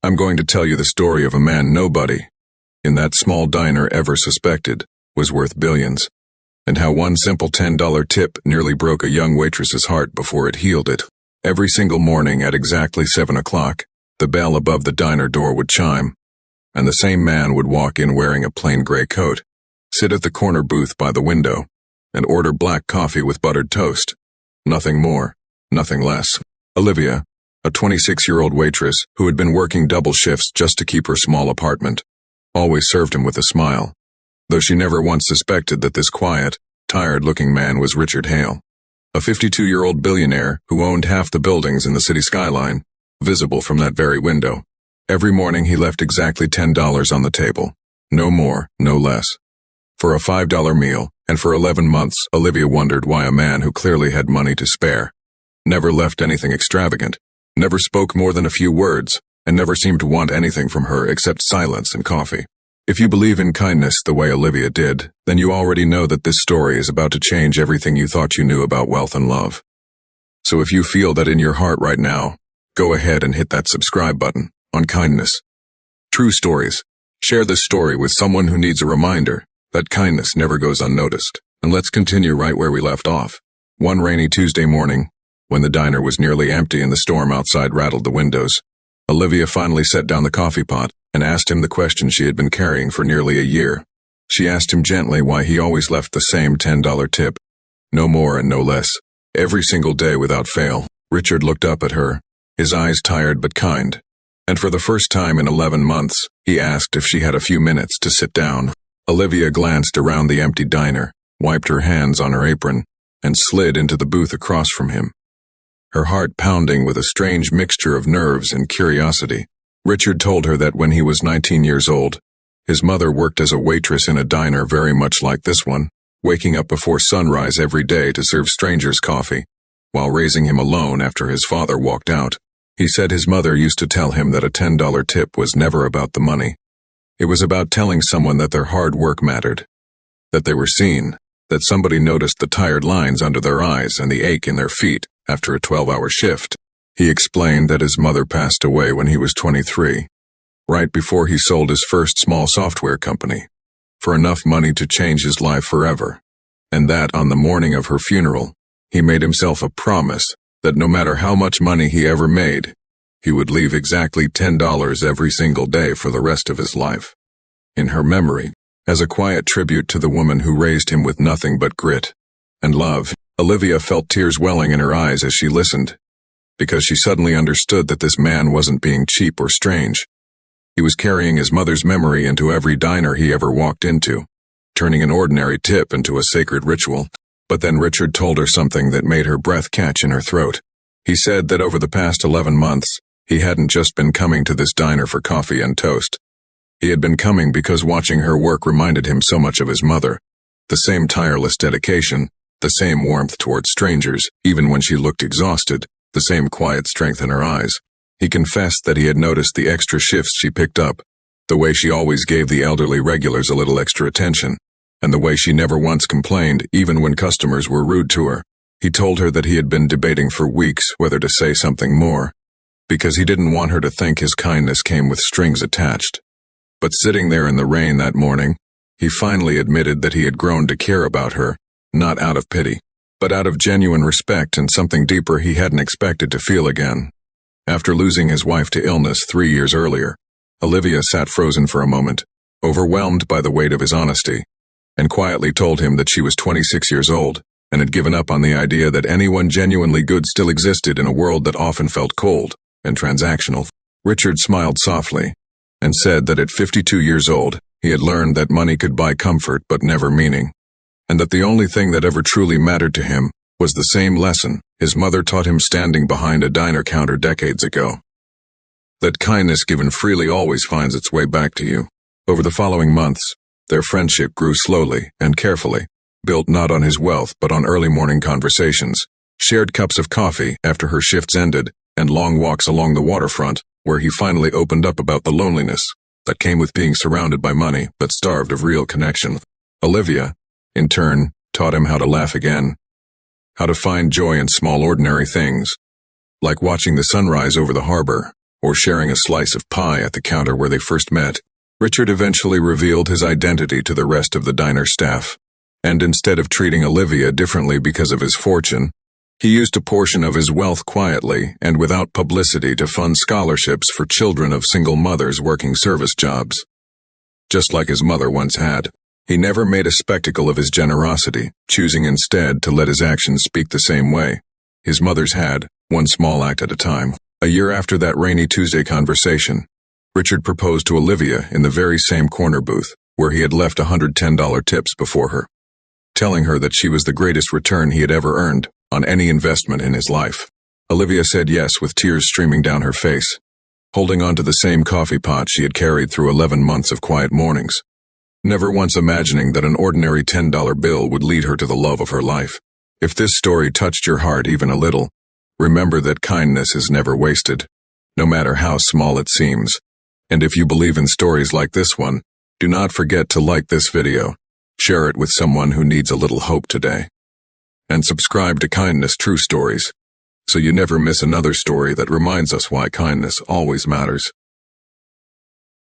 I'm going to tell you the story of a man nobody, in that small diner, ever suspected was worth billions, and how one simple $10 tip nearly broke a young waitress's heart before it healed it. Every single morning at exactly 7 o'clock, the bell above the diner door would chime, and the same man would walk in wearing a plain gray coat, sit at the corner booth by the window, and order black coffee with buttered toast. Nothing more, nothing less. Olivia, a 26-year-old waitress who had been working double shifts just to keep her small apartment, always served him with a smile, though she never once suspected that this quiet, tired-looking man was Richard Hale, a 52-year-old billionaire who owned half the buildings in the city skyline, visible from that very window. Every morning he left exactly $10 on the table, no more, no less, for a $5 meal, and for 11 months Olivia wondered why a man who clearly had money to spare never left anything extravagant, never spoke more than a few words, and never seemed to want anything from her except silence and coffee. If you believe in kindness the way Olivia did, then you already know that this story is about to change everything you thought you knew about wealth and love. So if you feel that in your heart right now, go ahead and hit that subscribe button on kindness. True stories. Share this story with someone who needs a reminder that kindness never goes unnoticed. And let's continue right where we left off. One rainy Tuesday morning, when the diner was nearly empty and the storm outside rattled the windows, Olivia finally set down the coffee pot and asked him the question she had been carrying for nearly a year. She asked him gently why he always left the same $10 tip, no more and no less, every single day without fail. Richard looked up at her, his eyes tired but kind, and for the first time in 11 months, he asked if she had a few minutes to sit down. Olivia glanced around the empty diner, wiped her hands on her apron, and slid into the booth across from him, her heart pounding with a strange mixture of nerves and curiosity. Richard told her that when he was 19 years old, his mother worked as a waitress in a diner very much like this one, waking up before sunrise every day to serve strangers coffee, while raising him alone after his father walked out. He said his mother used to tell him that a $10 tip was never about the money. It was about telling someone that their hard work mattered, that they were seen, that somebody noticed the tired lines under their eyes and the ache in their feet after a 12-hour shift. He explained that his mother passed away when he was 23, right before he sold his first small software company, for enough money to change his life forever, and that on the morning of her funeral, he made himself a promise that no matter how much money he ever made, he would leave exactly $10 every single day for the rest of his life, in her memory, as a quiet tribute to the woman who raised him with nothing but grit and love. Olivia felt tears welling in her eyes as she listened, because she suddenly understood that this man wasn't being cheap or strange. He was carrying his mother's memory into every diner he ever walked into, turning an ordinary tip into a sacred ritual. But then Richard told her something that made her breath catch in her throat. He said that over the past 11 months, he hadn't just been coming to this diner for coffee and toast. He had been coming because watching her work reminded him so much of his mother, the same tireless dedication, the same warmth towards strangers, even when she looked exhausted, the same quiet strength in her eyes. He confessed that he had noticed the extra shifts she picked up, the way she always gave the elderly regulars a little extra attention, and the way she never once complained even when customers were rude to her. He told her that he had been debating for weeks whether to say something more, because he didn't want her to think his kindness came with strings attached. But sitting there in the rain that morning, he finally admitted that he had grown to care about her, not out of pity, but out of genuine respect and something deeper he hadn't expected to feel again. After losing his wife to illness 3 years earlier, Olivia sat frozen for a moment, overwhelmed by the weight of his honesty, and quietly told him that she was 26 years old and had given up on the idea that anyone genuinely good still existed in a world that often felt cold and transactional. Richard smiled softly and said that at 52 years old, he had learned that money could buy comfort but never meaning, and that the only thing that ever truly mattered to him was the same lesson his mother taught him standing behind a diner counter decades ago: that kindness given freely always finds its way back to you. Over the following months, their friendship grew slowly and carefully, built not on his wealth but on early morning conversations, shared cups of coffee after her shifts ended, and long walks along the waterfront, where he finally opened up about the loneliness that came with being surrounded by money but starved of real connection. Olivia, in turn, taught him how to laugh again, how to find joy in small ordinary things, like watching the sunrise over the harbor, or sharing a slice of pie at the counter where they first met. Richard eventually revealed his identity to the rest of the diner staff, and instead of treating Olivia differently because of his fortune, he used a portion of his wealth quietly and without publicity to fund scholarships for children of single mothers working service jobs. Just like his mother once had, he never made a spectacle of his generosity, choosing instead to let his actions speak the same way his mother's had, one small act at a time. A year after that rainy Tuesday conversation, Richard proposed to Olivia in the very same corner booth where he had left $110 tips before her, telling her that she was the greatest return he had ever earned on any investment in his life. Olivia said yes with tears streaming down her face, holding on to the same coffee pot she had carried through 11 months of quiet mornings, never once imagining that an ordinary $10 bill would lead her to the love of her life. If this story touched your heart even a little, remember that kindness is never wasted, no matter how small it seems. And if you believe in stories like this one, do not forget to like this video, share it with someone who needs a little hope today, and subscribe to Kindness True Stories, so you never miss another story that reminds us why kindness always matters.